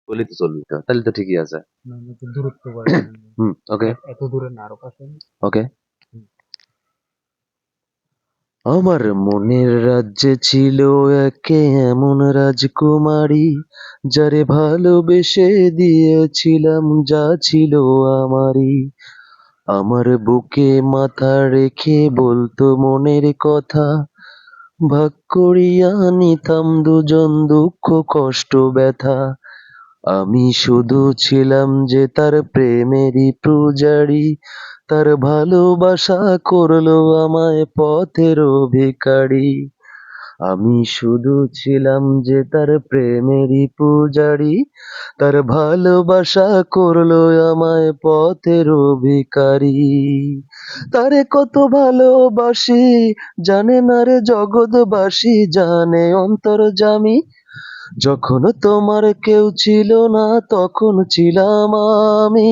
বললেই তো চলবে তো। তাহলে তো ঠিকই আছে। না, না, একটু দূরত্ব বাড়ায়। হুম, ওকে, এত দূরে না, আরো কাছে। ওকে। হুম। আমার মনের রাজ্যে ছিল একে এমন রাজকুমারী, যারে ভালোবেসে দিয়েছিলাম যা ছিল আমারই। আমার বুকে মাথা রেখে বলতো মনের কথা, ভাগ করিয়া নিতাম দুজন দুঃখ কষ্ট ব্যথা। আমি শুধু ছিলাম যে তার প্রেমেরই পূজারি, তার ভালোবাসা করলো আমায় পথের ভিখারি। আমি শুধু ছিলাম যে তার প্রেমেরই পূজারি, তার ভালোবাসা করলো আমায় পথের ভিখারি। তারে কত ভালোবাসি জানে না রে জগৎবাসী, জানে অন্তর্যামী। যখন তোমার কেউ ছিল না তখন ছিলাম আমি,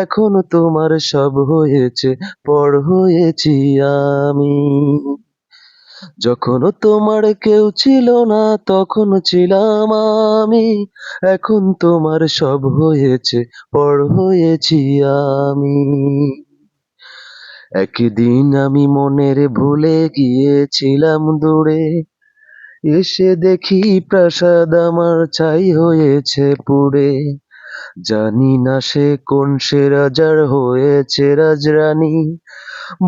এখন তোমার সব হয়েছে, পর হয়েছি আমি। যখন তোমার কেউ ছিল না তখন ছিলাম আমি, এখন তোমার সব হয়েছে, পর হয়েছি আমি। একদিন আমি মনের ভুলে গিয়েছিলাম দূরে, এসে দেখি প্রাসাদ আমার ছাই হয়েছে পুড়ে। জানি না সে কোন সে রাজার হয়েছে রাজরানী,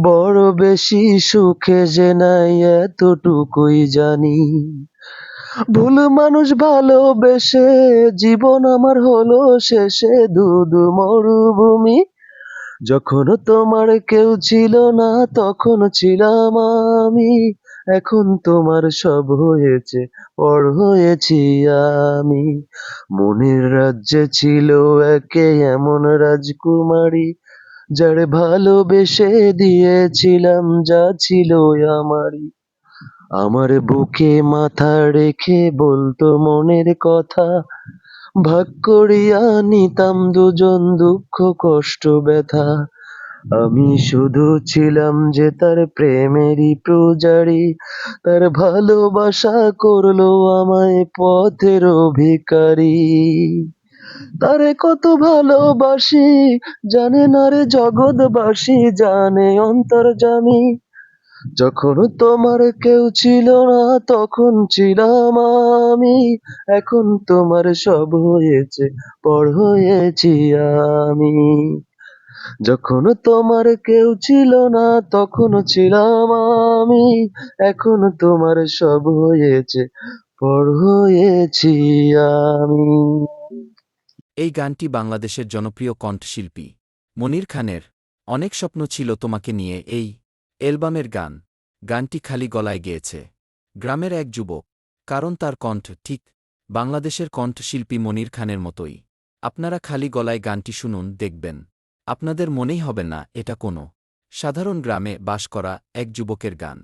বড় বেশি সুখে যে নাই এতটুকুই জানি। ভুল মানুষ ভালোবেসে জীবন আমার হলো শেষে ধুধু মরুভূমি। যখন তোমার কেউ ছিল না তখন ছিলাম আমি, এখন তোমার সব হয়েছে, পর হয়েছি আমি। মনের রাজ্যে ছিল একে এমন রাজকুমারী, যারে ভালোবেসে দিয়েছিলাম যা ছিল আমারই। আমার বুকে মাথা রেখে বলতো মনের কথা, ভাগ করিয়া নিতাম দুজন দুঃখ কষ্ট ব্যথা। আমি শুধু ছিলাম যে তার প্রেমেরই পূজারি, তার ভালোবাসা করলো আমায় পথের ভিখারি। তারে কত ভালোবাসি জানে না রে জগৎবাসী, জানে অন্তর্যামী। যখন তোমার কেউ ছিল না তখন ছিলাম আমি, এখন তোমার সব হয়েছে, পর হয়েছি আমি। যখন তোমার কেউ ছিল না তখন ছিলাম আমি, এখন তোমার সব হয়েছে, পর হয়েছি আমি। এই গানটি বাংলাদেশের জনপ্রিয় কণ্ঠশিল্পী মনির খানের অনেক স্বপ্ন ছিল তোমাকে নিয়ে এই অ্যালবামের গান। গানটি খালি গলায় গেয়েছে গ্রামের এক যুবক, কারণ তার কণ্ঠ ঠিক বাংলাদেশের কণ্ঠশিল্পী মনির খানের মতোই। আপনারা খালি গলায় গানটি শুনুন, দেখবেন আপনাদের মনেই হবে না এটা কোনো সাধারণ গ্রামে বাস করা এক যুবকের গান।